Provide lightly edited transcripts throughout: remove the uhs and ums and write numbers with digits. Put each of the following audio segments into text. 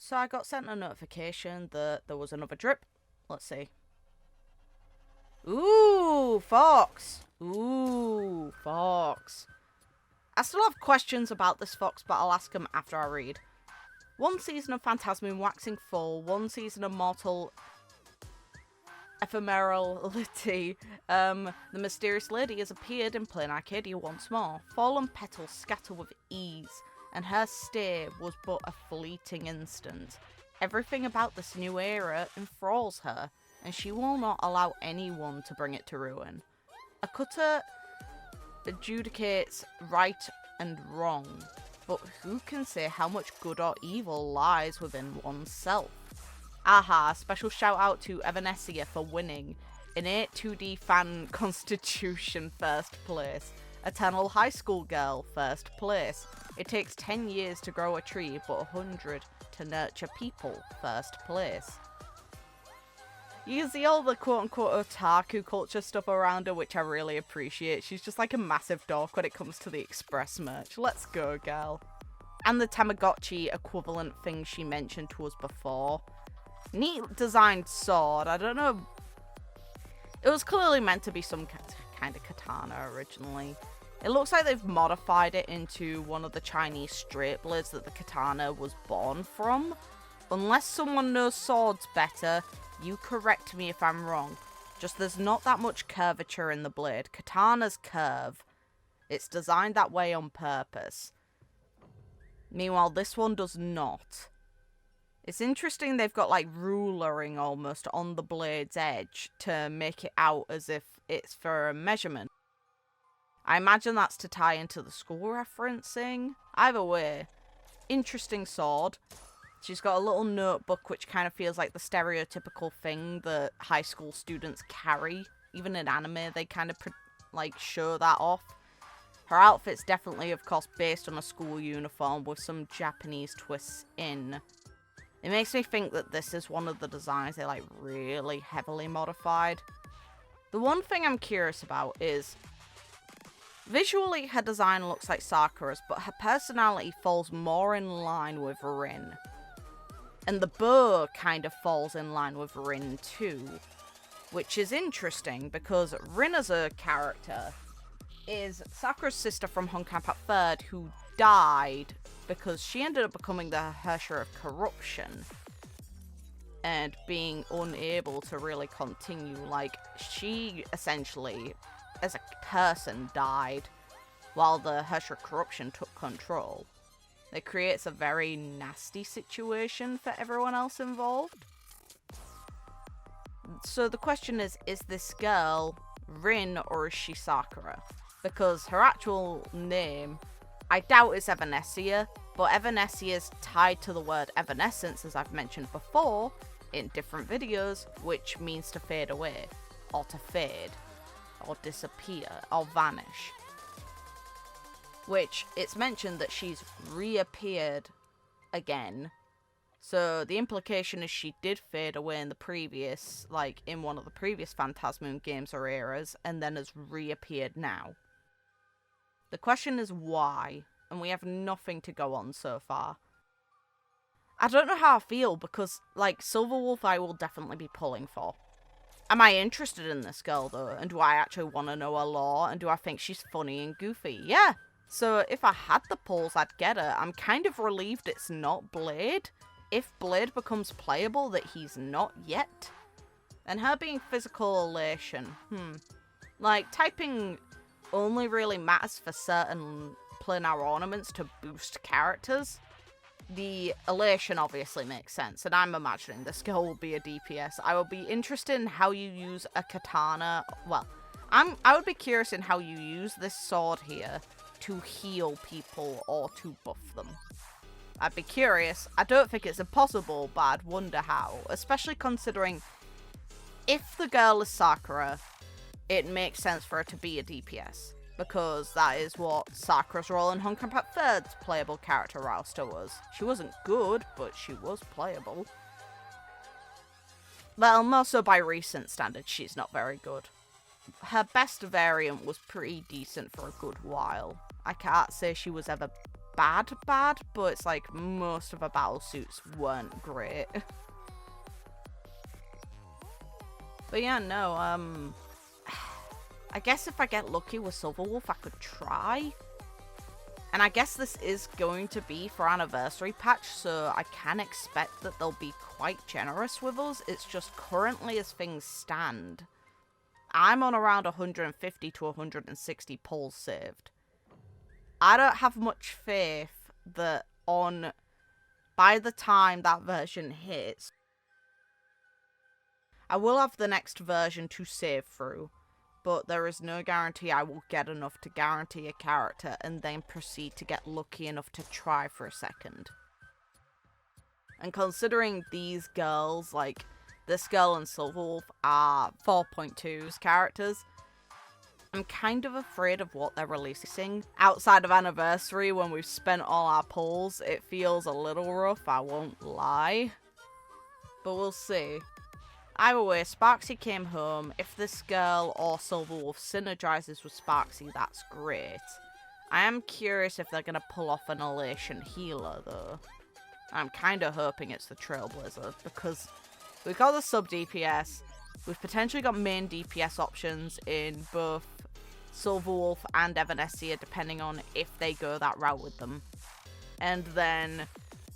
So I got sent a notification that there was another drip. Let's see. Ooh, Fox. Ooh, Fox. I still have questions about this Fox, but I'll ask them after I read. One season of Phantasm waxing full. One season of Mortal Ephemerality. The mysterious lady has appeared in Planarcadia once more. Fallen petals scatter with ease, and her stay was but a fleeting instant. Everything about this new era enthralls her, and she will not allow anyone to bring it to ruin. A cutter adjudicates right and wrong, but who can say how much good or evil lies within oneself? Aha, special shout out to Evanescia for winning. Innate 2D fan constitution, first place. Eternal high school girl, first place. It takes 10 years to grow a tree, but 100 to nurture people, first place. You can see all the quote-unquote otaku culture stuff around her, which I really appreciate. She's just like a massive dork when it comes to the Express merch. Let's go, girl. And the Tamagotchi equivalent thing she mentioned to us before. Neat designed sword. I don't know. It was clearly meant to be some kind of katana originally. It looks like they've modified it into one of the Chinese straight blades that the katana was born from. Unless someone knows swords better, you correct me if I'm wrong. Just there's not that much curvature in the blade. Katanas curve. It's designed that way on purpose. Meanwhile, this one does not. It's interesting they've got like rulering almost on the blade's edge to make it out as if it's for a measurement. I imagine that's to tie into the school referencing. Either way, interesting sword. She's got a little notebook which kind of feels like the stereotypical thing that high school students carry. Even in anime, they kind of like show that off. Her outfit's definitely, of course, based on a school uniform with some Japanese twists in. It makes me think that this is one of the designs they like really heavily modified. The one thing I'm curious about is visually her design looks like Sakura's, but her personality falls more in line with Rin. And the bow kind of falls in line with Rin too, which is interesting because Rin as a character is Sakura's sister from Honkai 3rd who died because she ended up becoming the Herrscher of Corruption and being unable to really continue. Like, she essentially, as a person, died while the Herrscher of Corruption took control. It creates a very nasty situation for everyone else involved. So the question is this girl Rin or is she Sakura? Because her actual name, I doubt it's Evanescia, but Evanescia is tied to the word evanescence, as I've mentioned before, in different videos, which means to fade away, or to fade, or disappear, or vanish. Which, it's mentioned that she's reappeared again. So the implication is she did fade away in the previous, like in one of the previous Phantasm games or eras, and then has reappeared now. The question is why, and we have nothing to go on so far. I don't know how I feel because, like, Silverwolf I will definitely be pulling for. Am I interested in this girl though, and do I actually want to know her lore, and do I think she's funny and goofy? Yeah. So if I had the pulls, I'd get her. I'm kind of relieved it's not Blade. If Blade becomes playable, that he's not yet. And her being physical elation, like, typing only really matters for certain planar ornaments to boost characters. The elation obviously makes sense, and I'm imagining this girl will be a DPS. I will be interested in how you use a katana. Well, I would be curious in how you use this sword here to heal people or to buff them. I'd be curious. I don't think it's impossible, but I'd wonder how. Especially considering if the girl is Sakura, it makes sense for her to be a DPS. Because that is what Sakura's role in Honkai 3rd's playable character roster was. She wasn't good, but she was playable. Well, more so by recent standards, she's not very good. Her best variant was pretty decent for a good while. I can't say she was ever bad, but it's like most of her battle suits weren't great. But yeah, no, I guess if I get lucky with Silverwolf, I could try. And I guess this is going to be for anniversary patch, so I can expect that they'll be quite generous with us. It's just currently as things stand, I'm on around 150 to 160 pulls saved. I don't have much faith that by the time that version hits, I will have the next version to save through, but there is no guarantee I will get enough to guarantee a character and then proceed to get lucky enough to try for a second. And considering these girls, like this girl and Silverwolf, are 4.2's characters, I'm kind of afraid of what they're releasing. Outside of anniversary, when we've spent all our pulls, it feels a little rough, I won't lie. But we'll see. Either way, Sparksy came home. If this girl or Silverwolf synergizes with Sparksy, that's great. I am curious if they're going to pull off an elation healer, though. I'm kind of hoping it's the Trailblazer, because we've got the sub DPS. We've potentially got main DPS options in both Silverwolf and Evanescia, depending on if they go that route with them. And then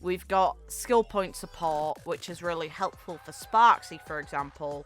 we've got skill point support, which is really helpful for Sparksy, for example.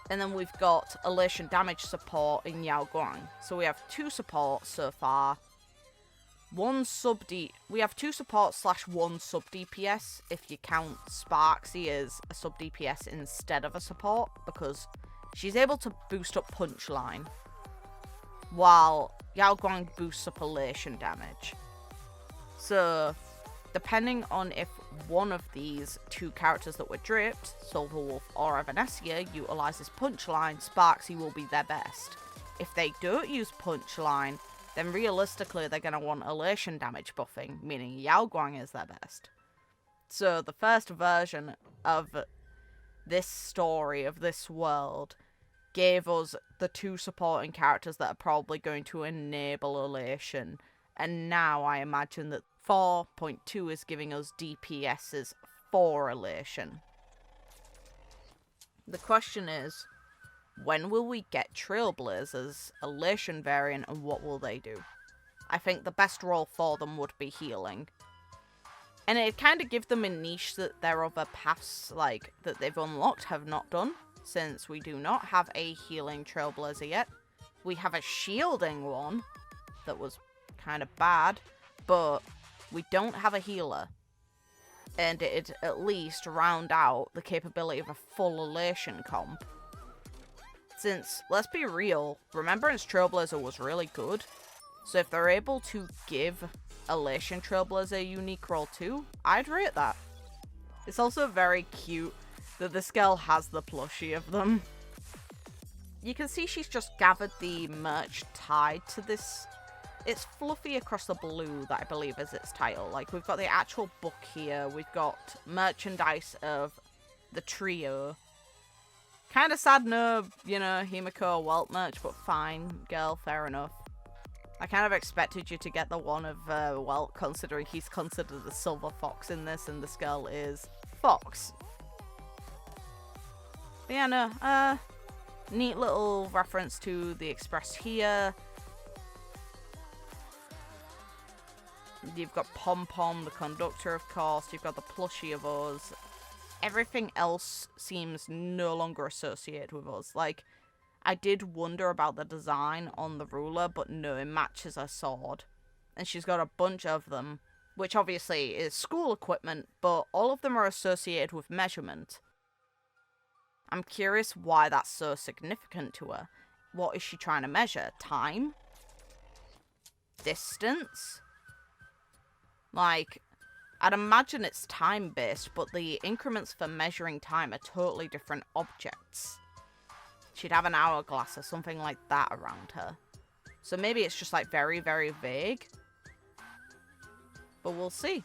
And then we've got elation damage support in Yao Guang. So we have 2 supports so far. We have 2 supports / 1 sub DPS if you count Sparksy as a sub DPS instead of a support, because she's able to boost up punchline, while Yao Guang boosts up elation damage. So depending on if one of these 2 characters that were dripped, Silverwolf or Evanescia, utilizes punchline, Sparksy will be their best. If they don't use punchline, then realistically they're going to want elation damage buffing, meaning Yao Guang is their best. So the first version of this story, of this world, gave us the 2 supporting characters that are probably going to enable elation. And now I imagine that 4.2 is giving us DPSs for elation. The question is, when will we get Trailblazers, elation variant, and what will they do? I think the best role for them would be healing. And it kind of gives them a niche that their other paths, like, that they've unlocked have not done, since we do not have a healing Trailblazer yet. We have a shielding one that was kind of bad, but we don't have a healer. And it'd at least round out the capability of a full elation comp. Since, let's be real, Remembrance Trailblazer was really good. So if they're able to give elation Trailblazer a unique role too, I'd rate that. It's also very cute that this girl has the plushie of them. You can see she's just gathered the merch tied to this. It's Fluffy Across the Blue that I believe is its title. Like, we've got the actual book here. We've got merchandise of the trio. Kind of sad no, Himiko or Welt merch, but fine, girl, fair enough. I kind of expected you to get the one of Welt, considering he's considered the silver fox in this, and this girl is Fox. But yeah, no, neat little reference to the Express here. You've got Pom Pom, the conductor, of course. You've got the plushie of us. Everything else seems no longer associated with us. Like, I did wonder about the design on the ruler, but no, it matches her sword. And she's got a bunch of them, which obviously is school equipment, but all of them are associated with measurement. I'm curious why that's so significant to her. What is she trying to measure? Time? Distance? Like, I'd imagine it's time-based, but the increments for measuring time are totally different objects. She'd have an hourglass or something like that around her. So maybe it's just, like, very, very vague. But we'll see.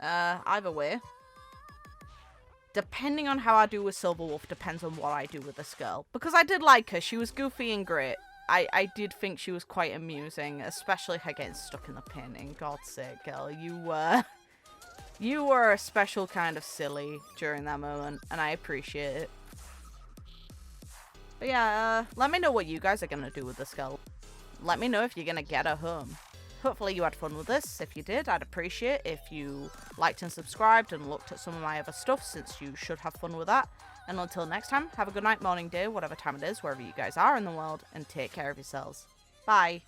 Either way. Depending on how I do with Silverwolf depends on what I do with this girl. Because I did like her. She was goofy and great. I did think she was quite amusing, especially her getting stuck in the painting. God's sake, girl, you were a special kind of silly during that moment, and I appreciate it. But yeah, let me know what you guys are gonna do with this girl. Let me know if you're gonna get her home. Hopefully you had fun with this. If you did, I'd appreciate if you liked and subscribed and looked at some of my other stuff, since you should have fun with that. And until next time, have a good night, morning, day, whatever time it is, wherever you guys are in the world, and take care of yourselves. Bye.